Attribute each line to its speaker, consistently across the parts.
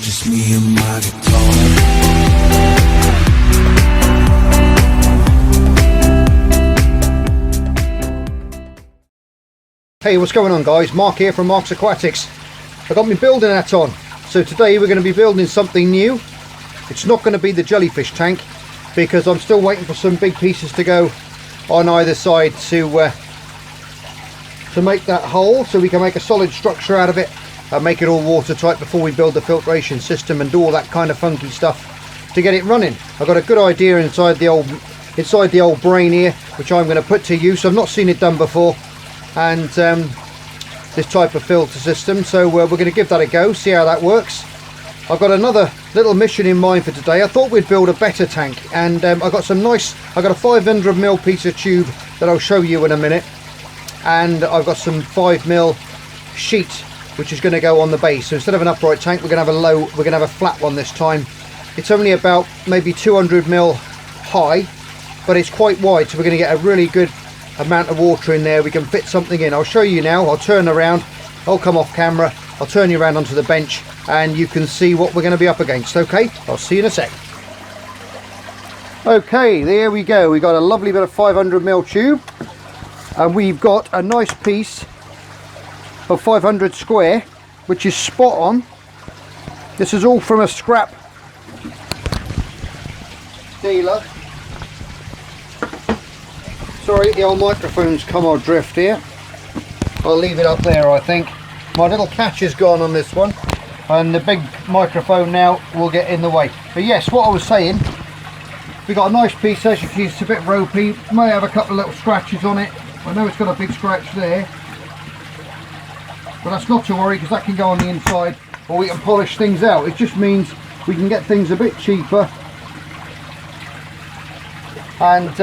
Speaker 1: just me and my guitar.
Speaker 2: Hey, what's going on guys? Mark here from Mark's Aquatics. I got my building hat on. So today we're going to be building something new. It's not going to be the jellyfish tank because I'm still waiting for some big pieces to go on either side to make that hole so we can make a solid structure out of it and make it all watertight before we build the filtration system and do all that kind of funky stuff to get it running. I've got a good idea inside the old brain here, which I'm going to put to use. I've not seen it done before, and this type of filter system, so we're going to give that a go, see how that works. I've got another little mission in mind for today. I thought we'd build a Betta tank, and I got a 500ml piece of tube that I'll show you in a minute, and I've got some 5mm sheet which is going to go on the base. So instead of an upright tank, we're going to have a flat one this time. It's only about maybe 200ml high, but it's quite wide, so we're going to get a really good amount of water in there. We can fit something in. I'll show you now. I'll turn around, I'll come off camera, I'll turn you around onto the bench and you can see what we're going to be up against. Okay, I'll see you in a sec. Okay, there we go. We got a lovely bit of 500ml tube, and we've got a nice piece of 500 square, which is spot on. This is all from a scrap dealer. Sorry, the old microphone's come adrift here. I'll leave it up there, I think. My little catch is gone on this one, and the big microphone now will get in the way. But yes, what I was saying, we got a nice piece. As you can see, it's a bit ropey. May have a couple of little scratches on it. I know it's got a big scratch there, but that's not to worry because that can go on the inside, or we can polish things out. It just means we can get things a bit cheaper and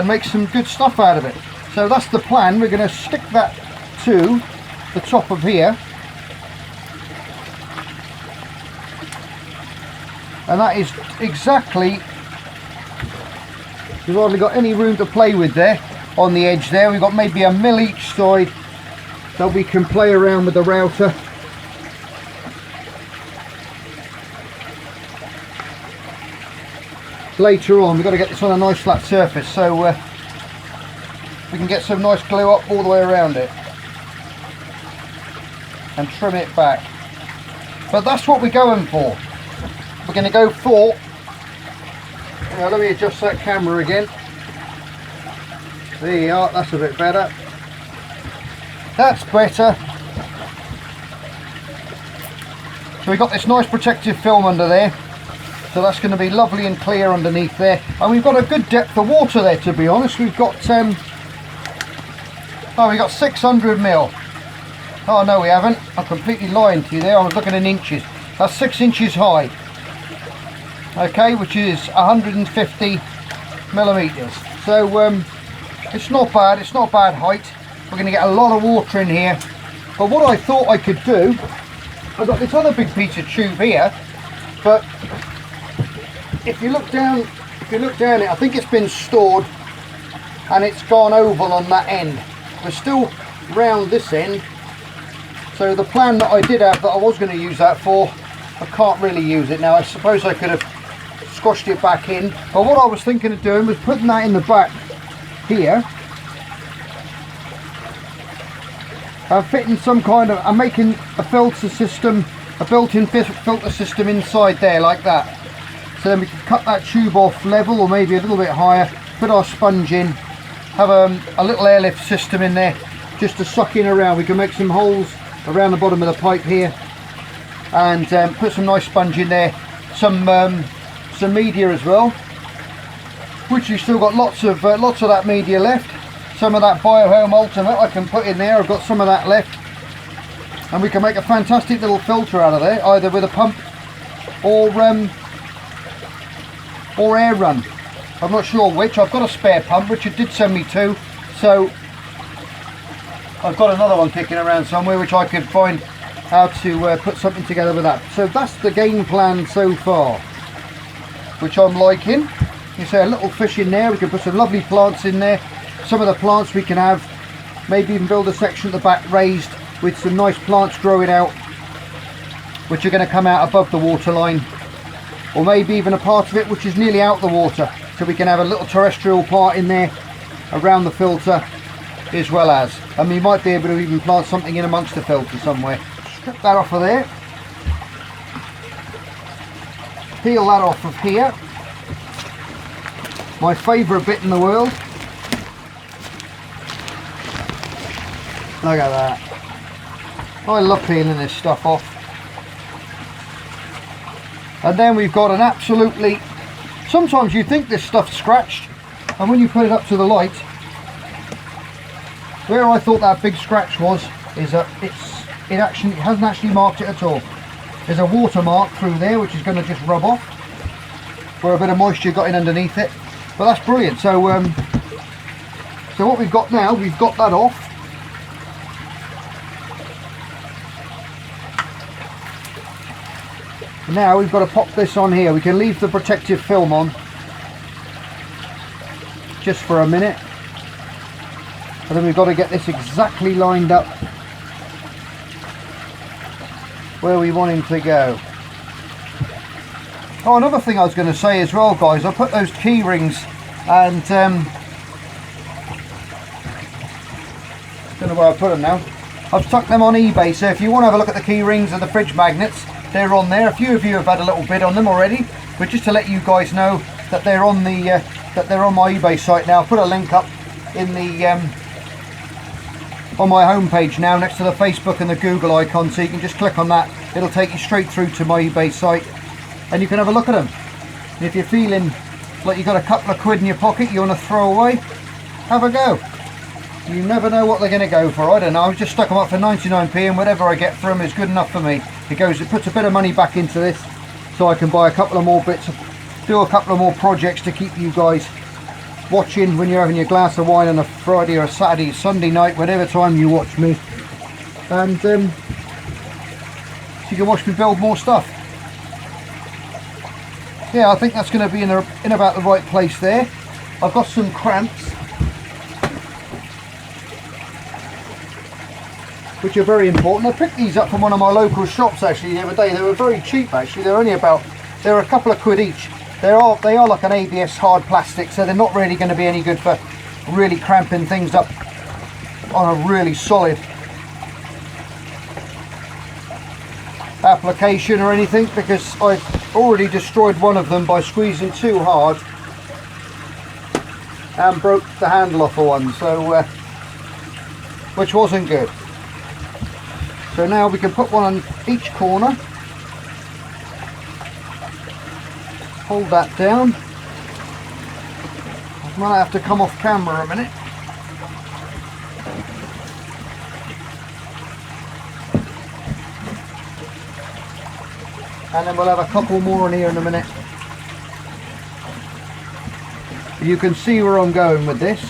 Speaker 2: make some good stuff out of it. So that's the plan. We're going to stick that to the top of here, and that is exactly, we've hardly got any room to play with there on the edge there. We've got maybe a mil each side that we can play around with the router. Later on we've got to get this on a nice flat surface, so we can get some nice glue up all the way around it and trim it back. But that's what we're going for. We're going to go for, now let me adjust that camera again. There you are, that's a bit better. That's better. So we've got this nice protective film under there, so that's going to be lovely and clear underneath there, and we've got a good depth of water there, to be honest. We've got we got 600ml. Oh no, we haven't. I'm completely lying to you there. I was looking in inches. That's 6 inches high, okay, which is 150mm. So it's not bad. It's not bad height. We're going to get a lot of water in here. But what I thought I could do, I've got this other big piece of tube here, but if you look down it, I think it's been stored and it's gone oval on that end. We're still round this end, so the plan that I did have that I was going to use that for, I can't really use it now. I suppose I could have squashed it back in, but what I was thinking of doing was putting that in the back here and fitting some kind of, I'm making a filter system, a built-in filter system inside there like that. So then we can cut that tube off level, or maybe a little bit higher, put our sponge in, have a little airlift system in there just to suck in around. We can make some holes around the bottom of the pipe here and put some nice sponge in there, some media as well, which you've still got lots of that media left. Some of that Biohome Ultimate I can put in there. I've got some of that left, and we can make a fantastic little filter out of there, either with a pump or air run. I'm not sure which. I've got a spare pump. Richard did send me 2, so I've got another one kicking around somewhere which I could find how to put something together with that. So that's the game plan so far, which I'm liking. You see a little fish in there. We can put some lovely plants in there. Some of the plants we can have, maybe even build a section at the back raised with some nice plants growing out which are going to come out above the water line, or maybe even a part of it which is nearly out the water, so we can have a little terrestrial part in there around the filter as well as, and we might be able to even plant something in amongst the filter somewhere. Strip that off of there, peel that off of here, my favourite bit in the world. Look at that. I love peeling this stuff off. And then we've got an absolutely, sometimes you think this stuff's scratched, and when you put it up to the light, where I thought that big scratch was, is that it hasn't actually marked it at all. There's a watermark through there which is going to just rub off where a bit of moisture got in underneath it, but that's brilliant. So so what we've got now, we've got that off. Now we've got to pop this on here. We can leave the protective film on just for a minute, and then we've got to get this exactly lined up where we want him to go. Oh, another thing I was going to say as well, guys, I put those key rings, and don't know where I put them now. I've stuck them on eBay, so if you want to have a look at the key rings and the fridge magnets, they're on there. A few of you have had a little bid on them already, but just to let you guys know that they're on the that they're on my eBay site now. I'll put a link up in the on my homepage now, next to the Facebook and the Google icon, so you can just click on that. It'll take you straight through to my eBay site, and you can have a look at them. And if you're feeling like you've got a couple of quid in your pocket you want to throw away, have a go. You never know what they're going to go for. I don't know. I've just stuck them up for 99p, and whatever I get for them is good enough for me. It puts a bit of money back into this, so I can buy a couple of more bits, do a couple of more projects to keep you guys watching when you're having your glass of wine on a Friday or a Saturday, Sunday night, whatever time you watch me, and so you can watch me build more stuff. Yeah, I think that's going to be in about the right place there. I've got some cramps which are very important. I picked these up from one of my local shops actually the other day. They were very cheap actually. They're a couple of quid each. They are like an ABS hard plastic, so they're not really going to be any good for really cramping things up on a really solid application or anything, because I've already destroyed one of them by squeezing too hard and broke the handle off of one, so which wasn't good. So now we can put one on each corner, hold that down. I might have to come off camera a minute. And then we'll have a couple more on here in a minute. You can see where I'm going with this.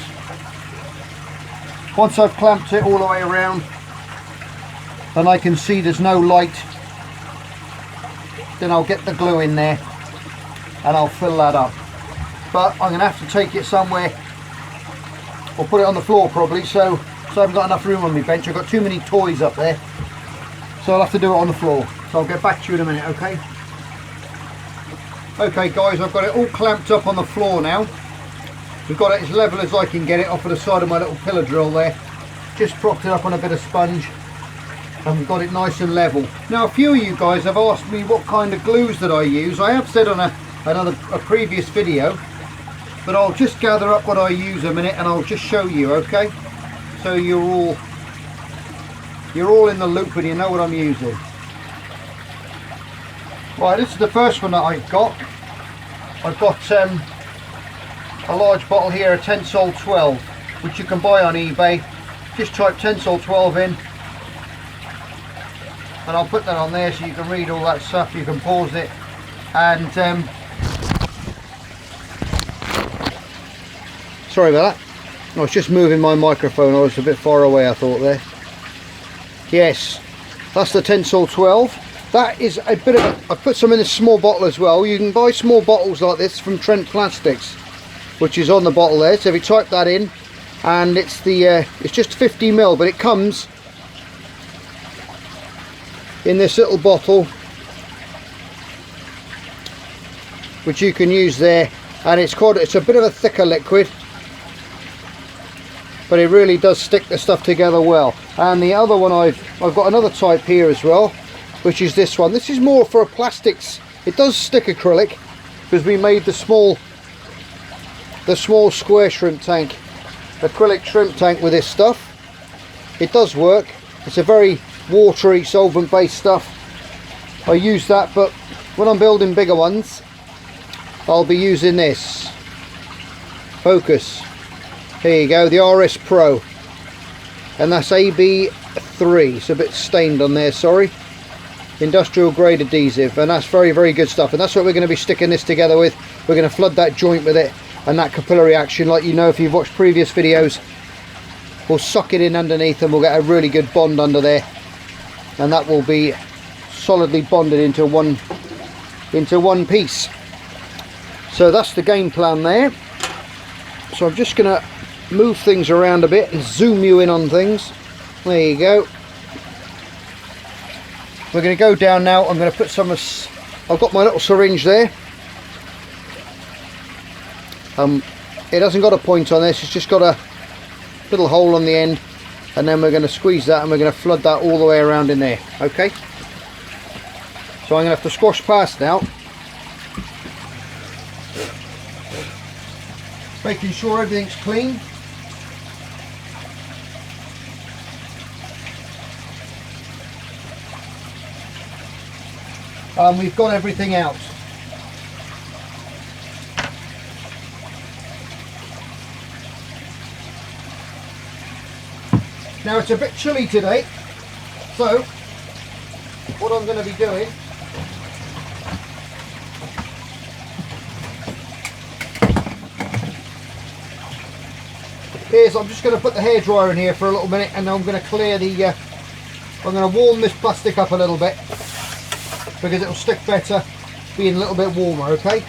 Speaker 2: Once I've clamped it all the way around, and I can see there's no light, then I'll get the glue in there and I'll fill that up. But I'm going to have to take it somewhere, or put it on the floor probably, so I haven't got enough room on my bench. I've got too many toys up there, so I'll have to do it on the floor. So I'll get back to you in a minute, okay? Okay guys, I've got it all clamped up on the floor now. We've got it as level as I can get it off of the side of my little pillar drill there. Just propped it up on a bit of sponge, and we've got it nice and level. Now a few of you guys have asked me what kind of glues that I use. I have said on a previous video, but I'll just gather up what I use a minute and I'll just show you, okay? So you're all in the loop and you know what I'm using. Right, this is the first one that I've got. I've got a large bottle here, a Tensol 12, which you can buy on eBay. Just type Tensol 12 in, and I'll put that on there so you can read all that stuff. You can pause it, and sorry about that. I was just moving my microphone. I was a bit far away, I thought there. Yes, that's the Tensol 12. That is a bit of I put some in a small bottle as well. You can buy small bottles like this from Trent Plastics, which is on the bottle there. So if you type that in, and it's just 50ml, but it comes in this little bottle which you can use there, and it's a bit of a thicker liquid, but it really does stick the stuff together well. And the other one, I've got another type here as well, which is this one. This is more for a plastics. It does stick acrylic, because we made the small square shrimp tank, acrylic shrimp tank with this stuff. It does work. It's a very watery, solvent based stuff. I use that, but when I'm building bigger ones, I'll be using this. Focus. Here you go, the RS Pro, and that's AB3. It's a bit stained on there, sorry. Industrial grade adhesive, and that's very, very good stuff. And that's what we're going to be sticking this together with. We're going to flood that joint with it, and that capillary action, like you know if you've watched previous videos, we'll suck it in underneath and we'll get a really good bond under there, and that will be solidly bonded into one piece. So that's the game plan there. So I'm just going to move things around a bit and zoom you in on things. There you go. We're going to go down now. I'm going to put some of, I've got my little syringe there. It hasn't got a point on this, it's just got a little hole on the end, and then we're going to squeeze that and we're going to flood that all the way around in there. Okay, so I'm going to have to squash past now, making sure everything's clean. We've got everything out. Now it's a bit chilly today, so what I'm going to be doing is I'm just going to put the hairdryer in here for a little minute, and then I'm going to clear the I'm going to warm this plastic up a little bit, because it will stick better being a little bit warmer. Okay,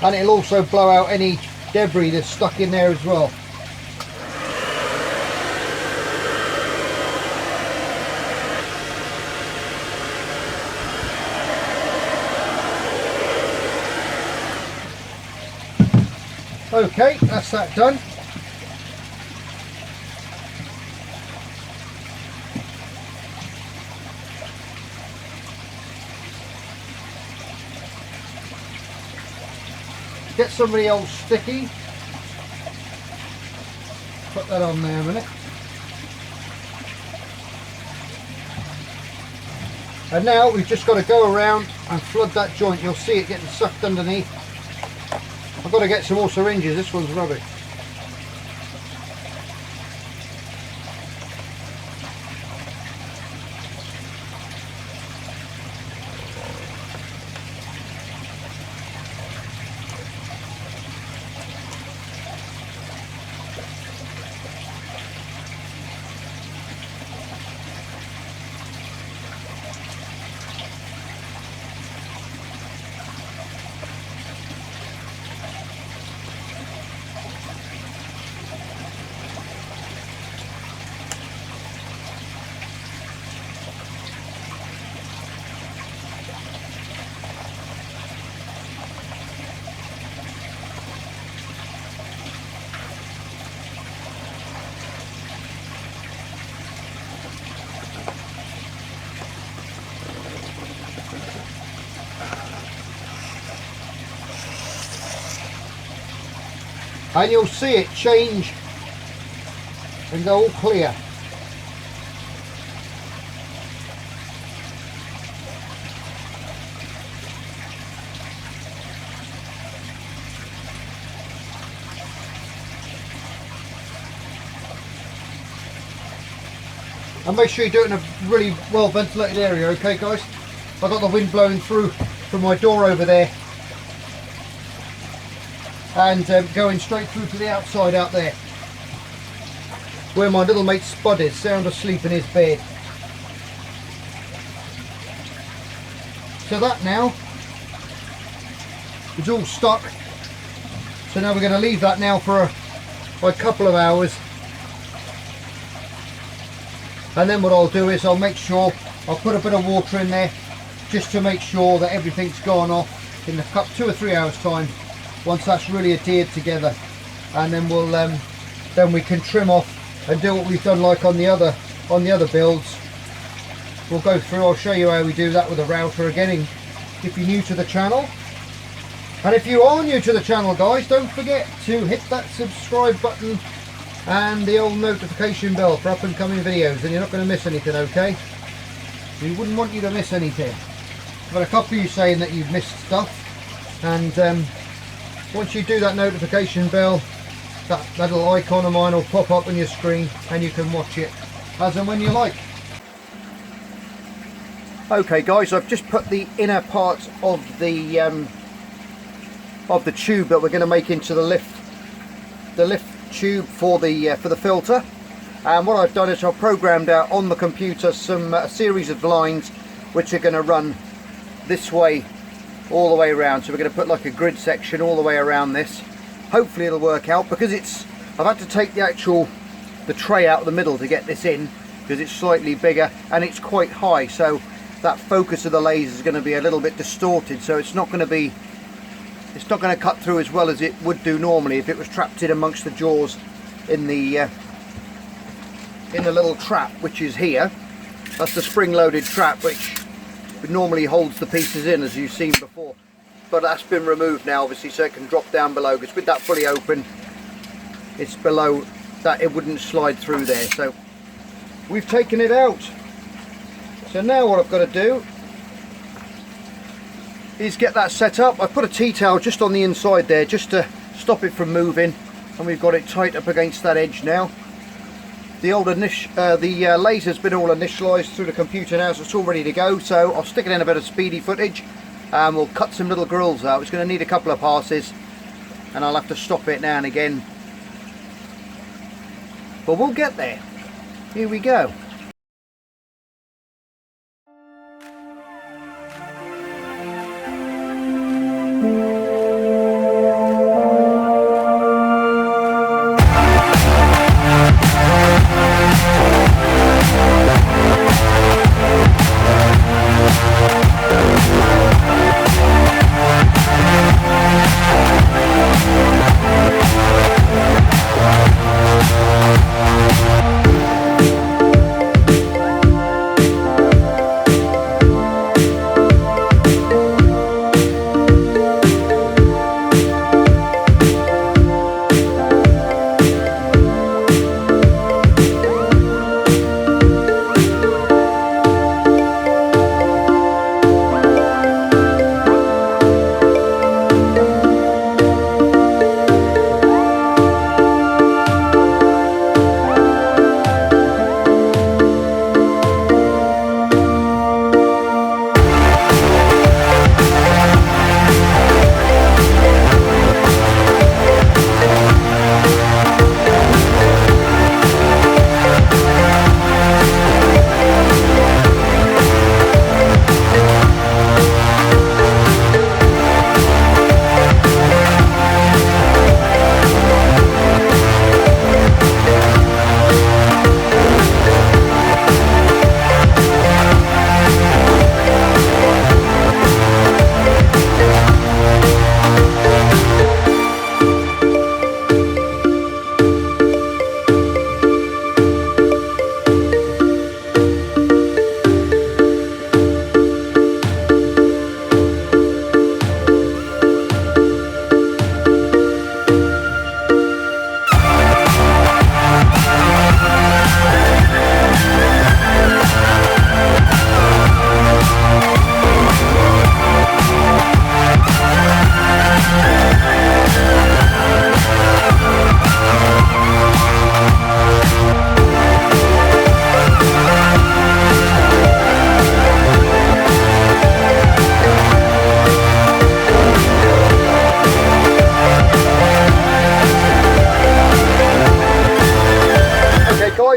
Speaker 2: and it'll also blow out any debris that's stuck in there as well. Okay, that's that done. Get some of the old sticky, put that on there a minute, and now we've just got to go around and flood that joint. You'll see it getting sucked underneath. I've got to get some more syringes, this one's rubbish. And you'll see it change and go all clear. And make sure you do it in a really well ventilated area, okay guys? I've got the wind blowing through from my door over there, and going straight through to the outside out there, where my little mate Spud is, sound asleep in his bed. So that now is all stuck. So now we're going to leave that now for a couple of hours, and then what I'll do is I'll make sure I'll put a bit of water in there just to make sure that everything's gone off in a 2 or 3 hours time, once that's really adhered together. And then we'll then we can trim off and do what we've done like on the other builds. We'll go through, I'll show you how we do that with a router again if you're new to the channel. And if you are new to the channel, guys, don't forget to hit that subscribe button and the old notification bell for up and coming videos, and you're not going to miss anything, okay? We wouldn't want you to miss anything. I've got a couple of you saying that you've missed stuff, and once you do that notification bell, that little icon of mine will pop up on your screen and you can watch it as and when you like. Okay guys, I've just put the inner part of the tube that we're going to make into the lift tube for the filter. And what I've done is I've programmed out on the computer a series of lines which are going to run this way all the way around. So we're going to put like a grid section all the way around this. Hopefully it'll work out, because I've had to take the tray out of the middle to get this in, because it's slightly bigger and it's quite high, so that focus of the laser is going to be a little bit distorted, so it's not going to cut through as well as it would do normally if it was trapped in amongst the jaws in the little trap, which is here. That's the spring-loaded trap which normally holds the pieces in, as you've seen before, but that's been removed now obviously, so it can drop down below, because with that fully open it's below that, it wouldn't slide through there. So we've taken it out. So now what I've got to do is get that set up. I put a tea towel just on the inside there just to stop it from moving, and we've got it tight up against that edge now. The laser's been all initialized through the computer now, so it's all ready to go. So I'll stick it in a bit of speedy footage and we'll cut some little grills out. It's going to need a couple of passes and I'll have to stop it now and again, but we'll get there. Here we go.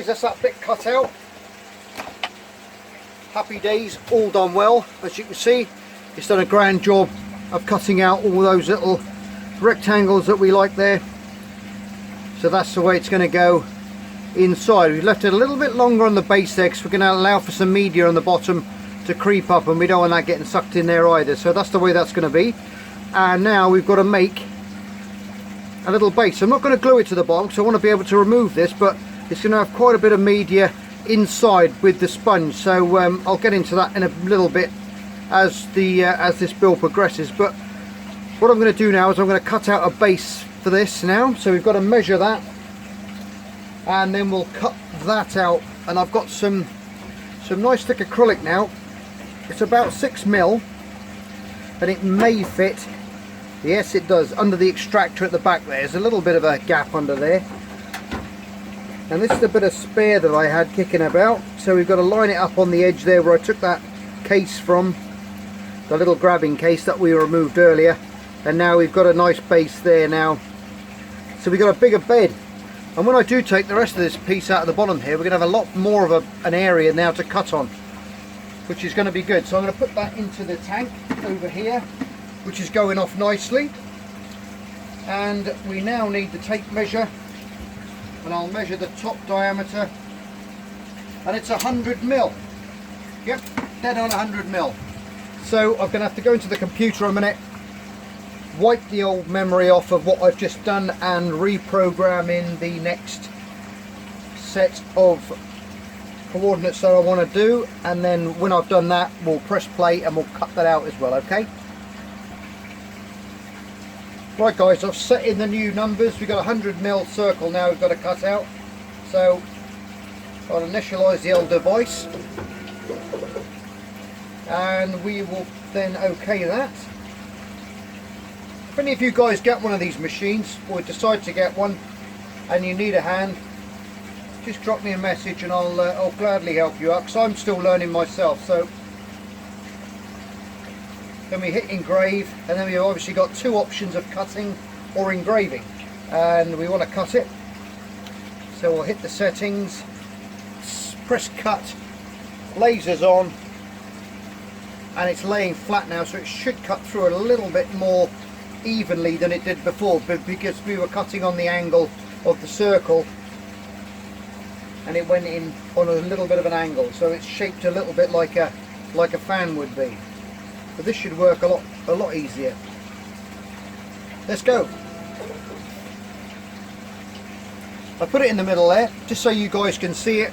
Speaker 2: That's that bit cut out. Happy days, all done well. As you can see, it's done a grand job of cutting out all those little rectangles that we like there. So that's the way it's going to go inside. We've left it a little bit longer on the base there because we're going to allow for some media on the bottom to creep up, and we don't want that getting sucked in there either. So that's the way that's going to be. And now we've got to make a little base. I'm not going to glue it to the bottom because I want to be able to remove this, but it's going to have quite a bit of media inside with the sponge. So I'll get into that in a little bit as this build progresses. But what I'm going to do now is I'm going to cut out a base for this now. So we've got to measure that, and then we'll cut that out. And I've got some nice thick acrylic now. It's about 6mm, and it may fit. Yes, it does. Under the extractor at the back there's a little bit of a gap under there, and this is a bit of spare that I had kicking about, so we've got to line it up on the edge there where I took that case from, the little grabbing case that we removed earlier. And now we've got a nice base there now, so we've got a bigger bed. And when I do take the rest of this piece out of the bottom here, we're going to have a lot more of an area now to cut on, which is going to be good. So I'm going to put that into the tank over here, which is going off nicely. And we now need the tape measure, and I'll measure the top diameter, and it's 100mm. Yep, dead on 100mm. So I'm going to have to go into the computer a minute, wipe the old memory off of what I've just done, and reprogram in the next set of coordinates that I want to do. And then when I've done that, we'll press play and we'll cut that out as well. Okay, right guys, I've set in the new numbers. We've got a 100mm circle now we've got to cut out, so I'll initialize the old device and we will then OK that. If any of you guys get one of these machines, or decide to get one, and you need a hand, just drop me a message and I'll gladly help you out, because I'm still learning myself. So then we hit engrave, and then we've obviously got two options of cutting or engraving, and we want to cut it. So we'll hit the settings, press cut, lasers on, and it's laying flat now, so it should cut through a little bit more evenly than it did before, but because we were cutting on the angle of the circle and it went in on a little bit of an angle, so it's shaped a little bit like a fan would be. But this should work a lot easier. Let's go. I put it in the middle there just so you guys can see it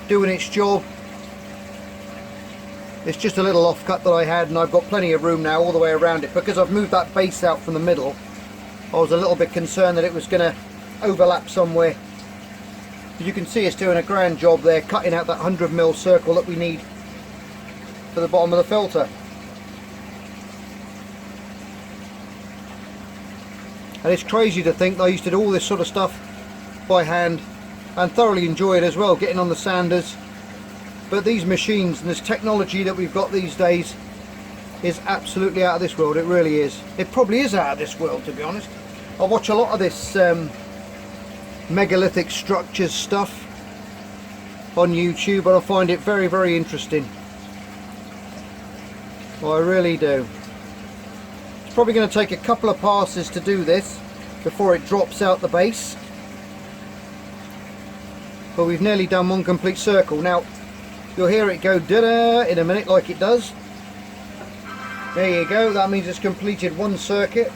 Speaker 2: doing its job. It's just a little offcut that I had, and I've got plenty of room now all the way around it. Because I've moved that base out from the middle, I was a little bit concerned that it was going to overlap somewhere. But you can see it's doing a grand job there, cutting out that 100mm circle that we need for the bottom of the filter. And it's crazy to think that I used to do all this sort of stuff by hand and thoroughly enjoy it as well, getting on the sanders. But these machines and this technology that we've got these days is absolutely out of this world. It really is. It probably is out of this world, to be honest. I watch a lot of this megalithic structures stuff on YouTube, and I find it very, very interesting. Well, I really do. It's probably going to take a couple of passes to do this before it drops out the base. But we've nearly done one complete circle. Now, you'll hear it go da-da in a minute, like it does. There you go, that means it's completed one circuit.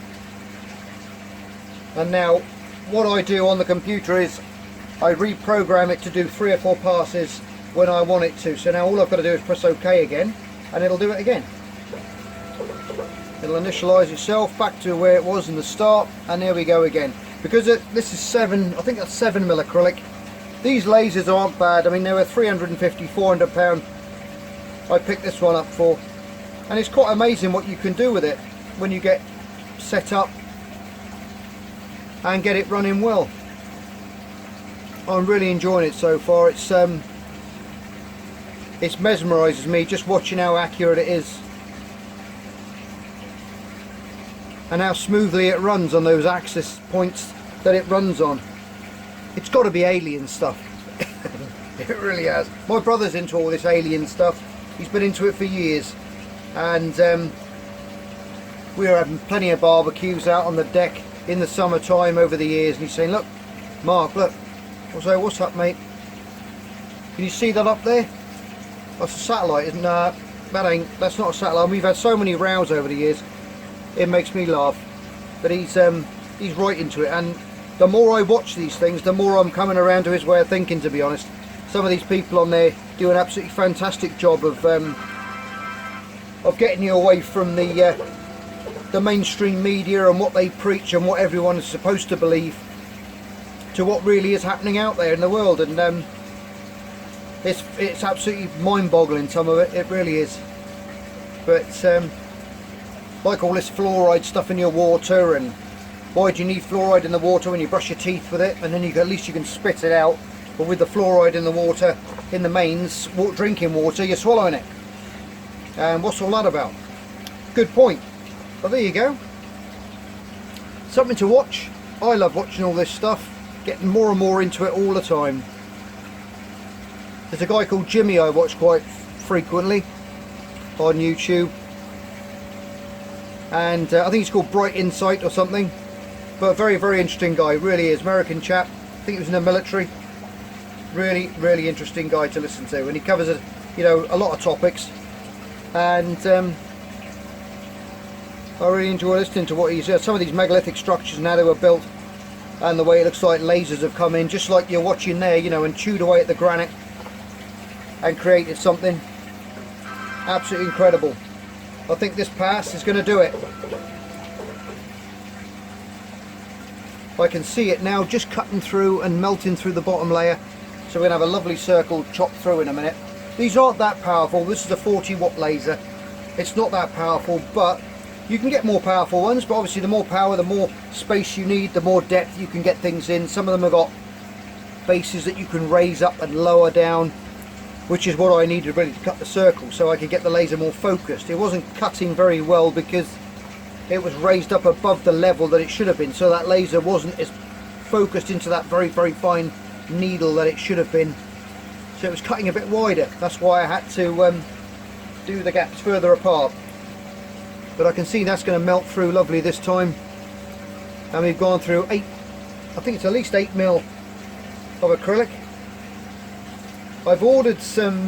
Speaker 2: And now what I do on the computer is I reprogram it to do 3 or 4 passes when I want it to. So now all I've got to do is press OK again, and it'll do it again. It'll initialize itself back to where it was in the start, and there we go again. Because this is I think that's 7mm acrylic. These lasers aren't bad. I mean, they were 350, 400 pound I picked this one up for, and it's quite amazing what you can do with it when you get set up and get it running well. I'm really enjoying it so far. It's mesmerises me just watching how accurate it is and how smoothly it runs on those axis points that it runs on. It's got to be alien stuff. It really has. My brother's into all this alien stuff. He's been into it for years, and we were having plenty of barbecues out on the deck in the summertime over the years, and he's saying, look Mark, look, Also, what's up, mate? Can you see that up there? That's a satellite, isn't that? That's not a satellite. We've had so many rows over the years. It makes me laugh. But he's right into it, and the more I watch these things, the more I'm coming around to his way of thinking, to be honest. Some of these people on there do an absolutely fantastic job of getting you away from the mainstream media and what they preach and what everyone is supposed to believe to what really is happening out there in the world. And it's absolutely mind-boggling, some of it. It really is. But like all this fluoride stuff in your water, and why do you need fluoride in the water when you brush your teeth with it, and then at least you can spit it out. But with the fluoride in the water, in the mains drinking water, you're swallowing it. And what's all that about? Good point. But there you go. Something to watch. I love watching all this stuff. Getting more and more into it all the time. There's a guy called Jimmy I watch quite frequently on YouTube. And I think he's called Bright Insight or something. But a very, very interesting guy. Really is. American chap. I think he was in the military. Really, really interesting guy to listen to. And he covers, a lot of topics. And I really enjoy listening to what he's some of these megalithic structures and how they were built, and the way it looks like lasers have come in, just like you're watching there, and chewed away at the granite and created something absolutely incredible. I think this pass is going to do it. I can see it now just cutting through and melting through the bottom layer, so we're going to have a lovely circle chopped through in a minute. These aren't that powerful. This is a 40-watt laser. It's not that powerful, but you can get more powerful ones. But obviously the more power, the more space you need, the more depth you can get things in. Some of them have got bases that you can raise up and lower down, which is what I needed really to cut the circle, so I could get the laser more focused. It wasn't cutting very well because it was raised up above the level that it should have been, so that laser wasn't as focused into that very, very fine needle that it should have been. So it was cutting a bit wider. That's why I had to do the gaps further apart. But I can see that's going to melt through lovely this time. And we've gone through I think it's at least 8mm of acrylic. I've ordered some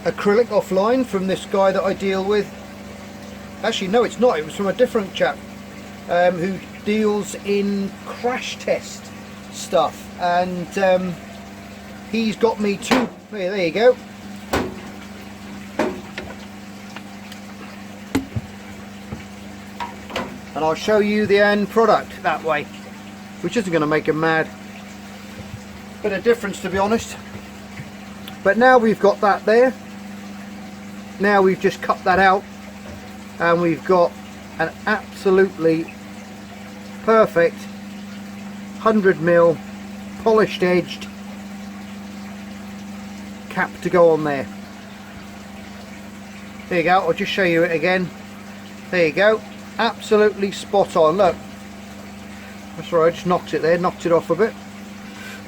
Speaker 2: acrylic offline from this guy that I deal with. Actually, no, it's not. It was from a different chap who deals in crash test stuff, and he's got me two. There you go. And I'll show you the end product that way, which isn't going to make a mad bit of difference, to be honest. But now we've got that there. Now we've just cut that out, and we've got an absolutely perfect 100mm polished edged cap to go on there. There you go. I'll just show you it again. There you go. Absolutely spot on. Look, that's right, I just knocked it there, knocked it off a bit.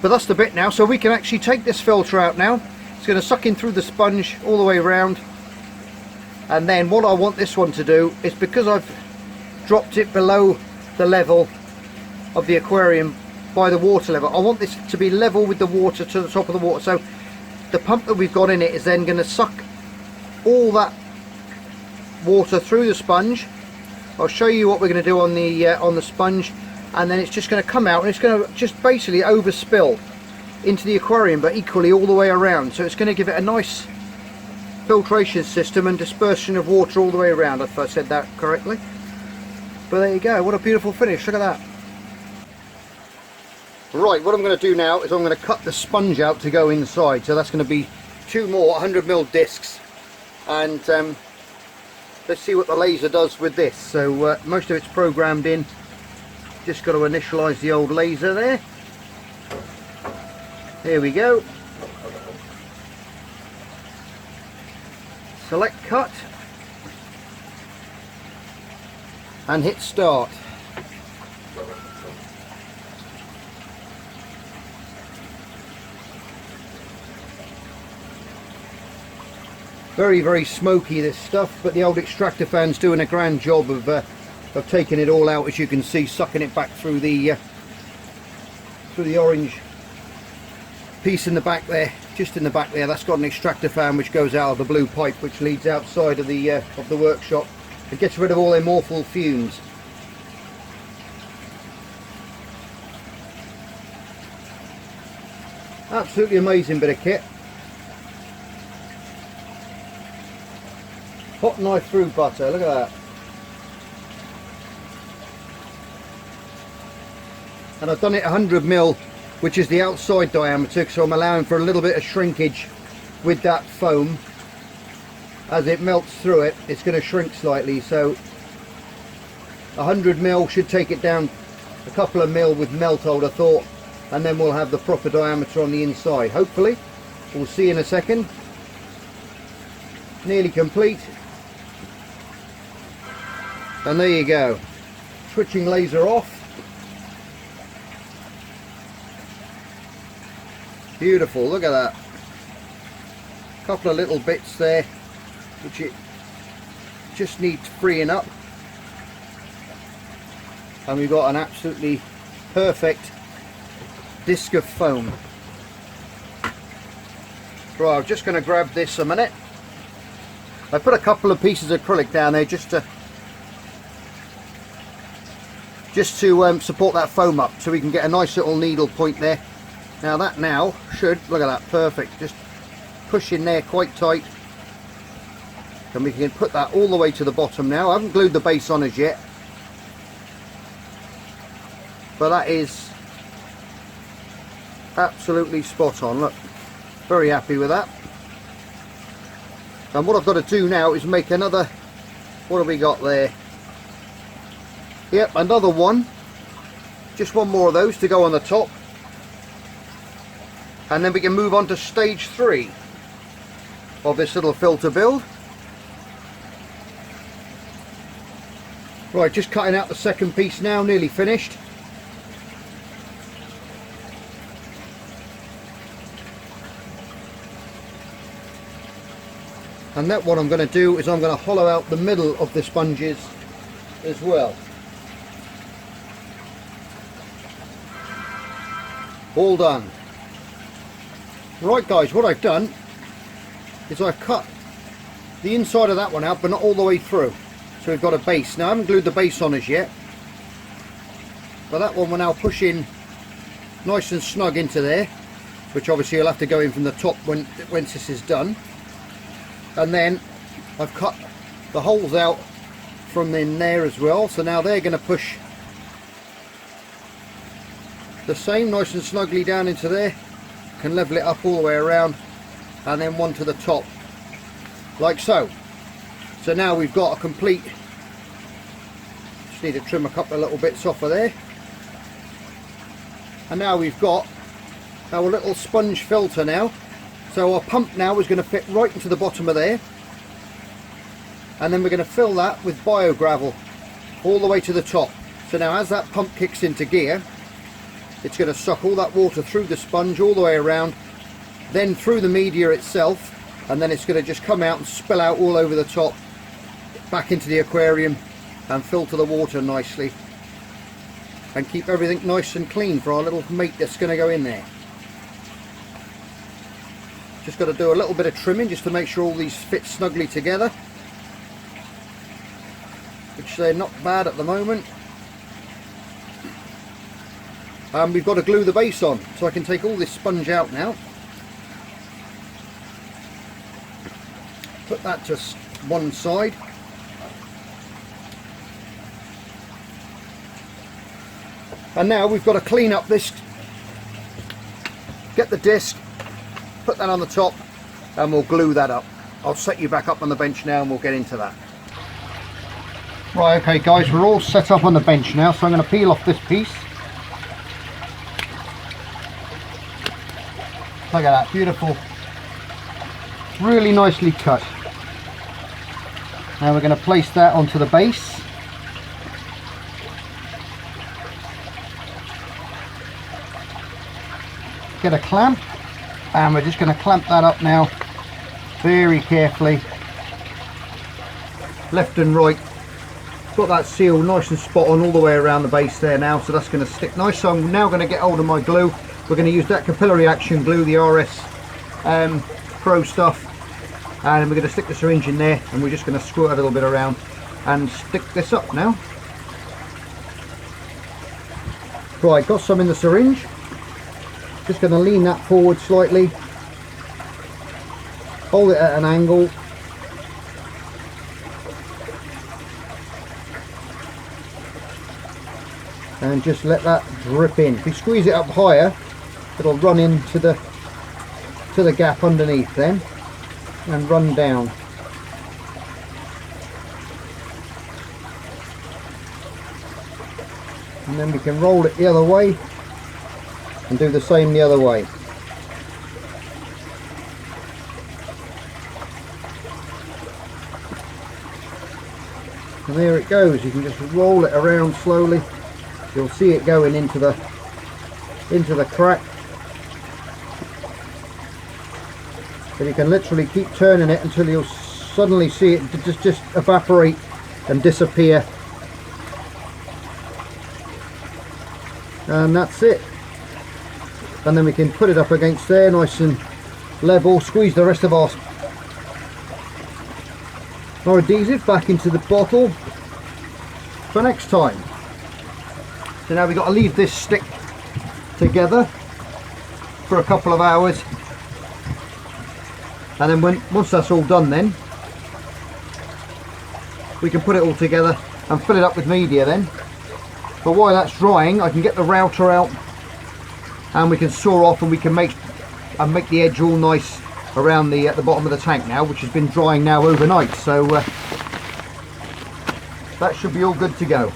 Speaker 2: But that's the bit now, so we can actually take this filter out now. It's going to suck in through the sponge all the way around. And then what I want this one to do is, because I've dropped it below the level of the aquarium by the water level, I want this to be level with the water, to the top of the water. So the pump that we've got in it is then going to suck all that water through the sponge. I'll show you what we're going to do on the sponge, and then it's just going to come out and it's going to just basically overspill into the aquarium, but equally all the way around. So it's going to give it a nice filtration system and dispersion of water all the way around, if I said that correctly. But there you go, what a beautiful finish, look at that. Right, what I'm going to do now is I'm going to cut the sponge out to go inside. So that's going to be 2 more 100mm discs, and let's see what the laser does with this. So most of it's programmed in. Just got to initialize the old laser there. Here we go. Select cut and hit start. Very, very smoky, this stuff, but the old extractor fan's doing a grand job of taking it all out, as you can see, sucking it back through the through the orange piece in the back there, just in the back there. That's got an extractor fan which goes out of the blue pipe which leads outside of the workshop. It gets rid of all them awful fumes. Absolutely amazing bit of kit. Hot knife through butter, look at that. And I've done it 100mm, which is the outside diameter, so I'm allowing for a little bit of shrinkage with that foam. As it melts through it, it's going to shrink slightly, so 100mm should take it down a couple of mil with melt, I would have thought, and then we'll have the proper diameter on the inside, hopefully. We'll see in a second. Nearly complete. And there you go. Switching laser off. Beautiful, look at that. Couple of little bits there which it just needs freeing up, and we've got an absolutely perfect disc of foam. Right, I'm just going to grab this a minute. I put a couple of pieces of acrylic down there just to support that foam up, so we can get a nice little needle point there. Now that should, look at that, perfect. Just push in there quite tight, and we can put that all the way to the bottom now. I haven't glued the base on as yet, but that is absolutely spot on. Look, very happy with that. And what I've got to do now is make another, what have we got there? Yep, another one. Just one more of those to go on the top. And then we can move on to stage 3 of this little filter build. Right, just cutting out the second piece now, nearly finished. And that, what I'm going to do is I'm going to hollow out the middle of the sponges as well. All done. Right guys, what I've done is I've cut the inside of that one out, but not all the way through. So we've got a base. Now I haven't glued the base on as yet, but that one will now push in nice and snug into there, which obviously you'll have to go in from the top once this is done. And then I've cut the holes out from in there as well, so now they're going to push the same nice and snugly down into there. Can level it up all the way around, and then one to the top like so. So now we've got a complete, just need to trim a couple of little bits off of there, and now we've got our little sponge filter now. So our pump now is going to fit right into the bottom of there, and then we're going to fill that with biogravel all the way to the top. So now as that pump kicks into gear, it's going to suck all that water through the sponge all the way around, then through the media itself, and then it's going to just come out and spill out all over the top, back into the aquarium, and filter the water nicely, and keep everything nice and clean for our little mate that's going to go in there. Just got to do a little bit of trimming just to make sure all these fit snugly together, which they're not bad at the moment. We've got to glue the base on, so I can take all this sponge out now. Put that to one side. And now we've got to clean up this, get the disc, put that on the top, and we'll glue that up. I'll set you back up on the bench now and we'll get into that. Right, okay guys, we're all set up on the bench now, so I'm going to peel off this piece. Look at that, beautiful, really nicely cut. Now we're going to place that onto the base. Get a clamp, and we're just going to clamp that up now very carefully, left and right, got that seal nice and spot on all the way around the base there now, so that's going to stick nice. So I'm now going to get hold of my glue. We're going to use that capillary action glue, the RS Pro stuff, and we're going to stick the syringe in there, and we're just going to squirt a little bit around and stick this up now. Right, got some in the syringe. Just going to lean that forward slightly, hold it at an angle, and just let that drip in. If you squeeze it up higher, it'll run into the gap underneath then and run down. And then we can roll it the other way and do the same the other way. And there it goes. You can just roll it around slowly. You'll see it going into the crack. But you can literally keep turning it until you'll suddenly see it just evaporate and disappear. And that's it. And then we can put it up against there nice and level, squeeze the rest of our adhesive back into the bottle for next time. So now we've got to leave this stick together for a couple of hours, and then once that's all done, then we can put it all together and fill it up with media then. But while that's drying, I can get the router out and we can saw off, and we can make the edge all nice around the at the bottom of the tank now, which has been drying now overnight. So that should be all good to go.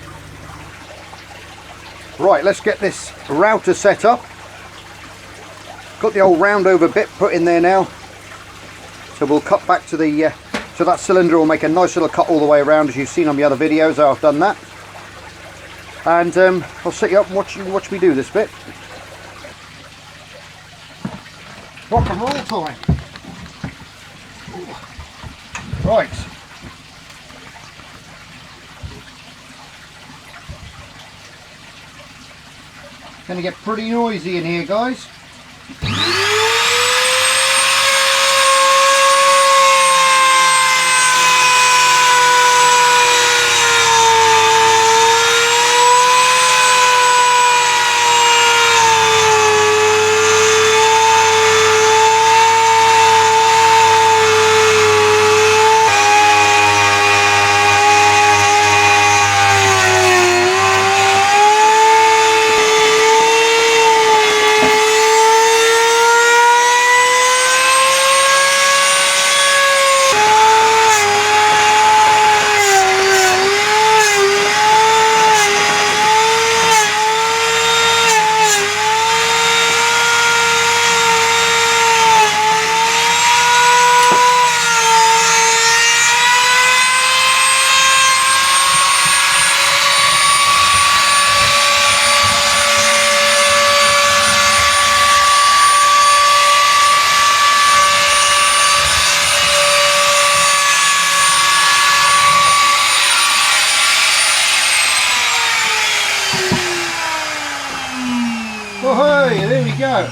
Speaker 2: Right, let's get this router set up. Got the old round over bit put in there now. So we'll cut back to the so that cylinder will make a nice little cut all the way around, as you've seen on the other videos. I've done that. And I'll set you up and watch me do this bit. Rock and roll time. Right. Gonna get pretty noisy in here, guys. Oh hey, there we go.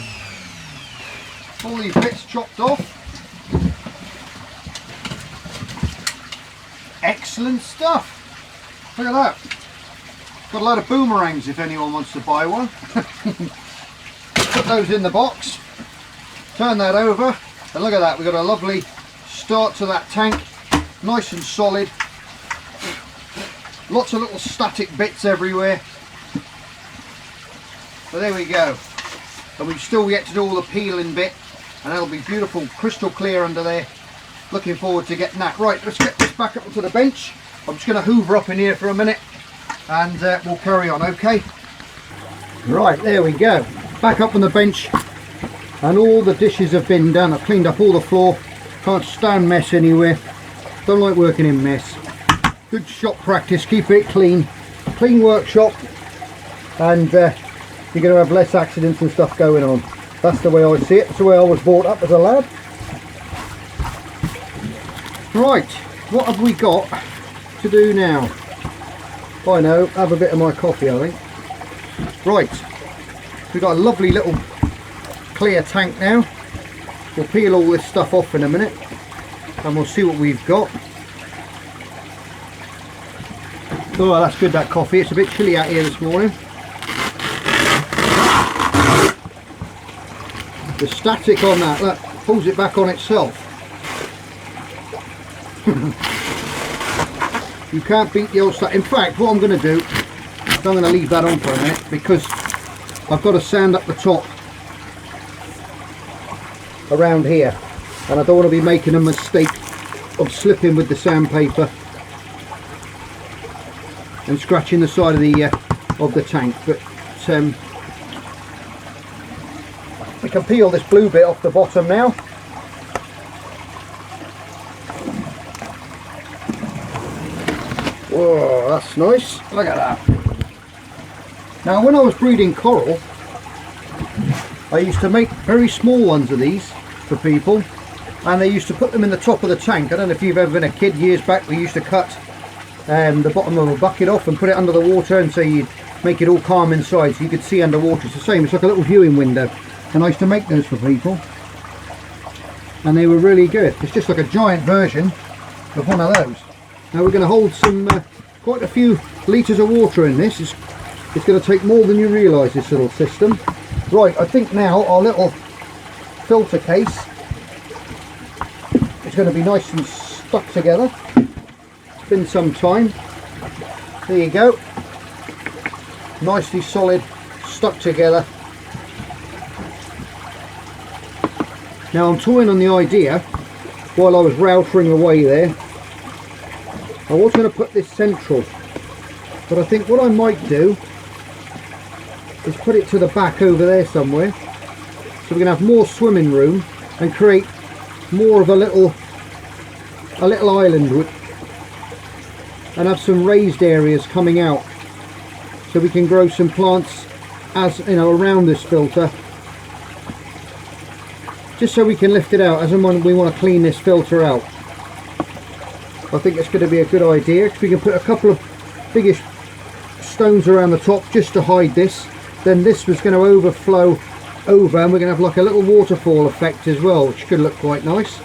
Speaker 2: All these bits chopped off. Excellent stuff. Look at that. Got a load of boomerangs if anyone wants to buy one. Put those in the box. Turn that over. And look at that. We've got a lovely start to that tank. Nice and solid. Lots of little static bits everywhere. So there we go, and we've still yet to do all the peeling bit, and that'll be beautiful, crystal clear under there. Looking forward to getting that. Right, let's get this back up onto the bench. I'm just going to hoover up in here for a minute, and we'll carry on, okay? Right, there we go. Back up on the bench, and all the dishes have been done. I've cleaned up all the floor. Can't stand mess anywhere. Don't like working in mess. Good shop practice, keep it clean. Clean workshop, and you're going to have less accidents and stuff going on. That's the way I see it. That's the way I was brought up as a lad. Right, what have we got to do now? I know, have a bit of my coffee, I think. Right, we've got a lovely little clear tank now. We'll peel all this stuff off in a minute and we'll see what we've got. Oh, that's good, that coffee. It's a bit chilly out here this morning. The static on that, look, pulls it back on itself. You can't beat the old stuff. In fact, what I'm going to do, I'm going to leave that on for a minute because I've got to sand up the top around here, and I don't want to be making a mistake of slipping with the sandpaper and scratching the side of the tank. But we can peel this blue bit off the bottom now. Whoa, that's nice. Look at that. Now, when I was breeding coral, I used to make very small ones of these for people, and they used to put them in the top of the tank. I don't know if you've ever been a kid. Years back, we used to cut the bottom of a bucket off and put it under the water, and so you'd make it all calm inside so you could see underwater. It's the same, it's like a little viewing window, and I used to make those for people, and they were really good. It's just like a giant version of one of those. Now we're going to hold some quite a few litres of water in this. It's going to take more than you realise, this little system. Right, I think now our little filter case is going to be nice and stuck together. It's been some time. There you go. Nicely solid, stuck together. Now I'm toying on the idea, while I was routering away there, I was going to put this central, but I think what I might do is put it to the back over there somewhere, so we can have more swimming room and create more of a little island and have some raised areas coming out, so we can grow some plants, as you know, around this filter, just so we can lift it out as and when we want to clean this filter out. I think it's going to be a good idea, because we can put a couple of biggish stones around the top just to hide this. Then this was going to overflow over, and we're going to have like a little waterfall effect as well, which could look quite nice.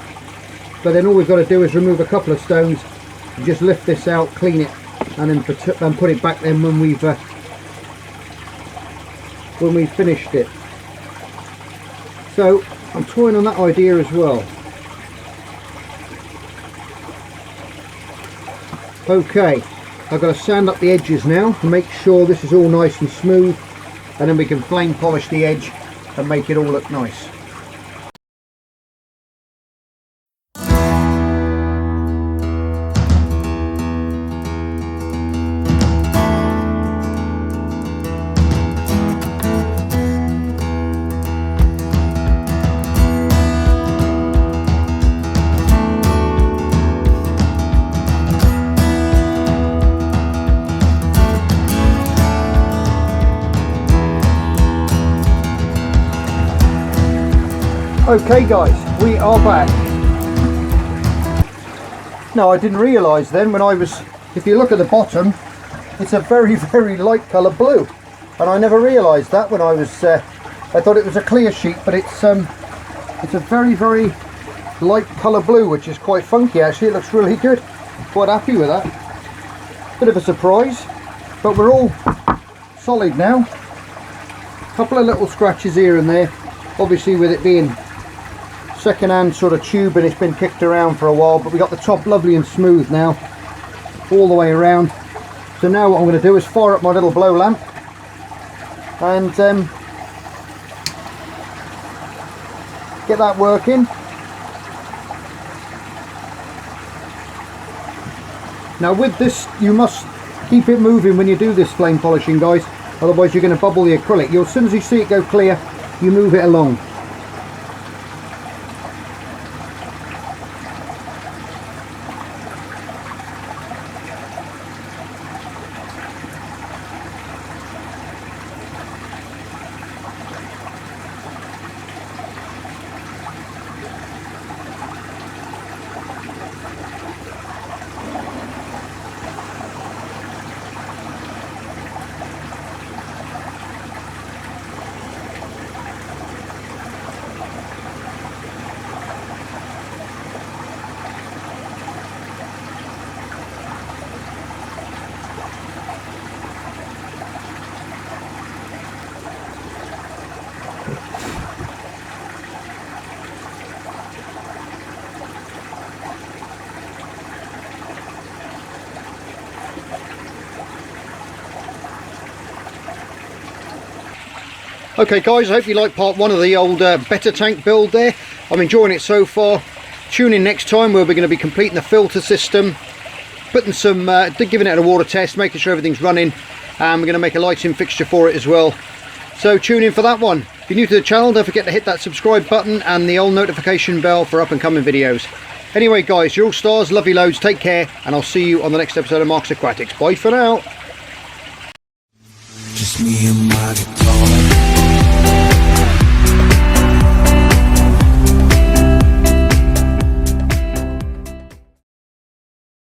Speaker 2: But then all we've got to do is remove a couple of stones and just lift this out, clean it, and then put it back then when we've finished it. So I'm toying on that idea as well. Okay, I've got to sand up the edges now to make sure this is all nice and smooth, and then we can flame polish the edge and make it all look nice. Okay guys, we are back. Now I didn't realise then when I was, if you look at the bottom, it's a very, very light colour blue, and I never realised that when I was, I thought it was a clear sheet, but it's a very, very light colour blue, which is quite funky actually. It looks really good. Quite happy with that. Bit of a surprise, but we're all solid now. Couple of little scratches here and there, obviously with it being second-hand sort of tube and it's been kicked around for a while, but we got the top lovely and smooth now all the way around. So now what I'm going to do is fire up my little blow lamp and get that working. Now with this, you must keep it moving when you do this flame polishing, guys, otherwise you're going to bubble the acrylic. As soon as you see it go clear, you move it along. Okay guys, I hope you like part 1 of the old Betta tank build there. I'm enjoying it so far. Tune in next time where we're going to be completing the filter system, putting some, giving it a water test, making sure everything's running, and we're going to make a lighting fixture for it as well. So tune in for that one. If you're new to the channel, don't forget to hit that subscribe button and the old notification bell for up and coming videos. Anyway guys, you're all stars, love you loads, take care, and I'll see you on the next episode of Mark's Aquatics. Bye for now.
Speaker 1: Just me and my guitar.